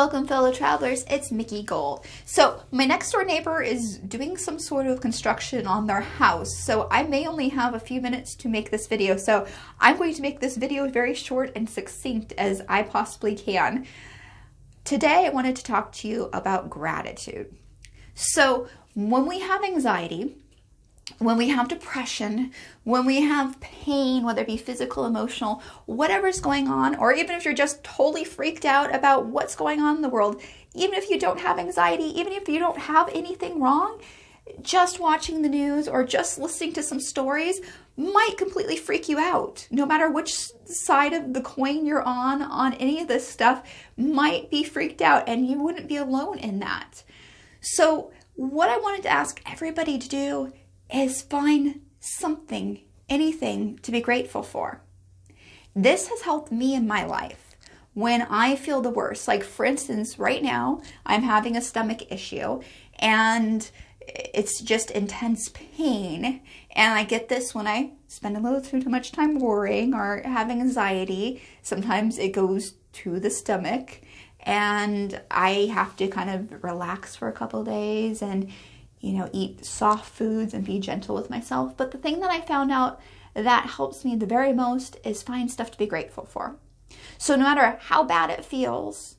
Welcome, fellow travelers, it's Mickey Gold. So my next door neighbor is doing some sort of construction on their house, so I may only have a few minutes to make this video, so I'm going to make this video very short and succinct as I possibly can. Today I wanted to talk to you about gratitude. So when we have anxiety, when we have depression, when we have pain, whether it be physical, emotional, whatever's going on, or even if you're just totally freaked out about what's going on in the world, even if you don't have anxiety, even if you don't have anything wrong, just watching the news or just listening to some stories might completely freak you out. No matter which side of the coin you're on any of this stuff might be freaked out, and you wouldn't be alone in that. So what I wanted to ask everybody to do is find something, anything to be grateful for. This has helped me in my life when I feel the worst. Like, for instance, right now I'm having a stomach issue and it's just intense pain, and I get this when I spend a little too much time worrying or having anxiety. Sometimes it goes to the stomach and I have to kind of relax for a couple of days and eat soft foods and be gentle with myself. But the thing that I found out that helps me the very most is find stuff to be grateful for. So no matter how bad it feels,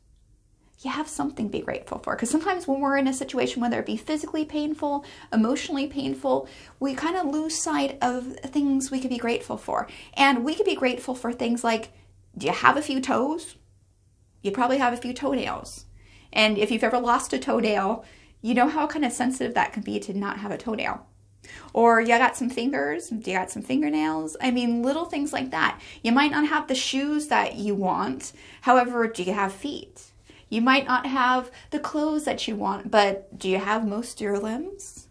you have something to be grateful for. Because sometimes when we're in a situation, whether it be physically painful, emotionally painful, we kind of lose sight of things we could be grateful for. And we could be grateful for things like, do you have a few toes? You probably have a few toenails. And if you've ever lost a toenail, you know how kind of sensitive that can be to not have a toenail. Or you got some fingers, do you got some fingernails? I mean, little things like that. You might not have the shoes that you want. However, do you have feet? You might not have the clothes that you want, but do you have most of your limbs?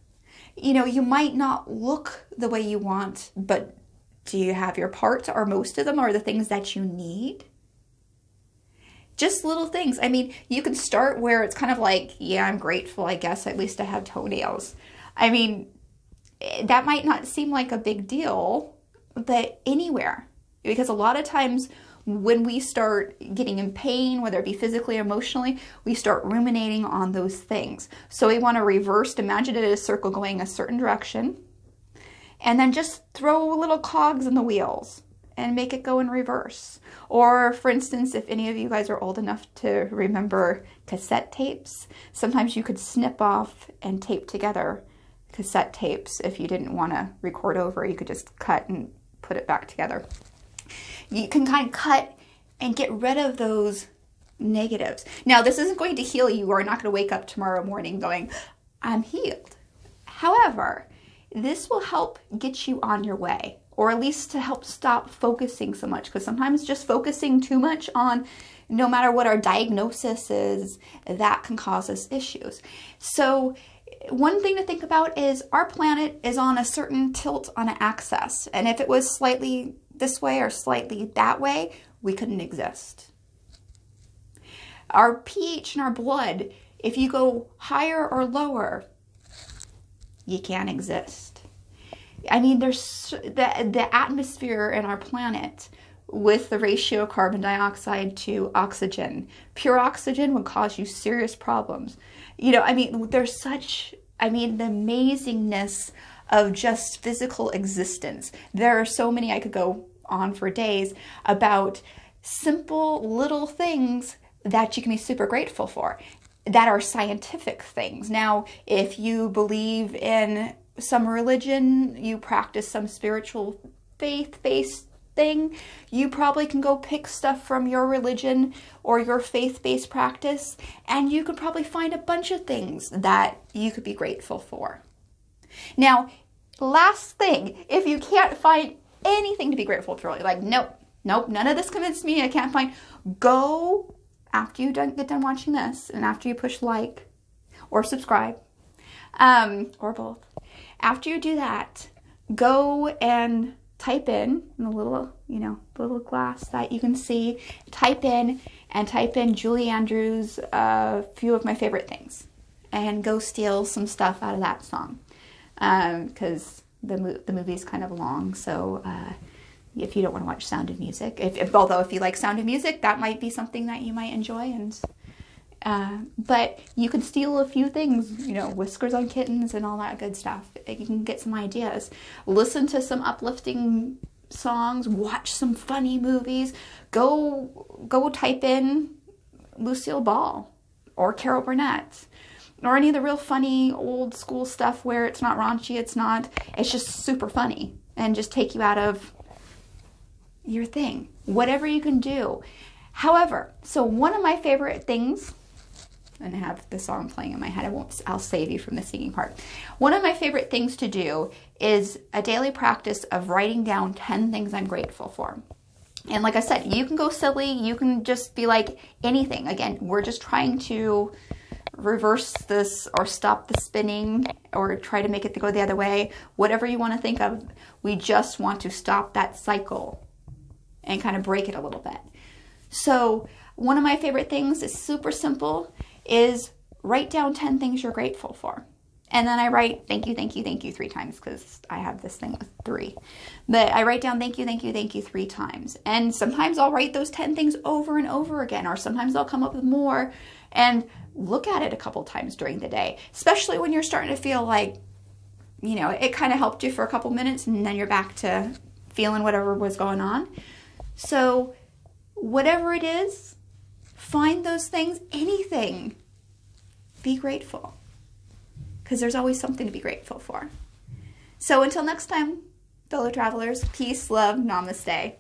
You might not look the way you want, but do you have your parts, or most of them are the things that you need? Just little things. I mean, you can start where it's kind of like, yeah, I'm grateful, I guess, at least I have toenails. I mean, that might not seem like a big deal, but anywhere. Because a lot of times when we start getting in pain, whether it be physically or emotionally, we start ruminating on those things. So we want to reverse, imagine it as a circle going a certain direction, and then just throw little cogs in the wheels and make it go in reverse. Or, for instance, if any of you guys are old enough to remember cassette tapes, sometimes you could snip off and tape together cassette tapes. If you didn't want to record over, you could just cut and put it back together. You can kind of cut and get rid of those negatives. Now, this isn't going to heal you. You are not going to wake up tomorrow morning going, I'm healed. However, this will help get you on your way, or at least to help stop focusing so much, because sometimes just focusing too much on no matter what our diagnosis is, that can cause us issues. So one thing to think about is our planet is on a certain tilt on an axis, and if it was slightly this way or slightly that way, we couldn't exist. Our pH in our blood, if you go higher or lower, you can't exist. I mean, there's the atmosphere in our planet with the ratio of carbon dioxide to oxygen. Pure oxygen would cause you serious problems. There's such, the amazingness of just physical existence. There are so many, I could go on for days about simple little things that you can be super grateful for that are scientific things. Now, if you believe in some religion, you practice some spiritual faith-based thing, you probably can go pick stuff from your religion or your faith-based practice, and you could probably find a bunch of things that you could be grateful for. Now, last thing, if you can't find anything to be grateful for, like, nope, none of this convinced me, I can't find, go, after you get done watching this, and after you push like or subscribe, or both, after you do that, go and type in the little glass that you can see, type in Julie Andrews, a few of my favorite things, and go steal some stuff out of that song, because the movie's kind of long, so if you don't want to watch Sound of Music, although if you like Sound of Music, that might be something that you might enjoy, and But you can steal a few things, you know, Whiskers on Kittens and all that good stuff. You can get some ideas. Listen to some uplifting songs, watch some funny movies. Go type in Lucille Ball or Carol Burnett or any of the real funny old school stuff where it's not raunchy, it's just super funny and just take you out of your thing. Whatever you can do. However, so one of my favorite things, and I have the song playing in my head, I'll save you from the singing part. One of my favorite things to do is a daily practice of writing down 10 things I'm grateful for. And like I said, you can go silly, you can just be like anything. Again, we're just trying to reverse this or stop the spinning or try to make it go the other way. Whatever you want to think of, we just want to stop that cycle and kind of break it a little bit. So one of my favorite things is super simple, is write down 10 things you're grateful for. And then I write thank you, thank you, thank you 3 times because I have this thing with 3. But I write down thank you, thank you, thank you 3 times. And sometimes I'll write those 10 things over and over again, or sometimes I'll come up with more and look at it a couple times during the day, especially when you're starting to feel like, you know, it kind of helped you for a couple minutes and then you're back to feeling whatever was going on. So whatever it is, find those things, anything. Be grateful. Because there's always something to be grateful for. So until next time, fellow travelers, peace, love, namaste.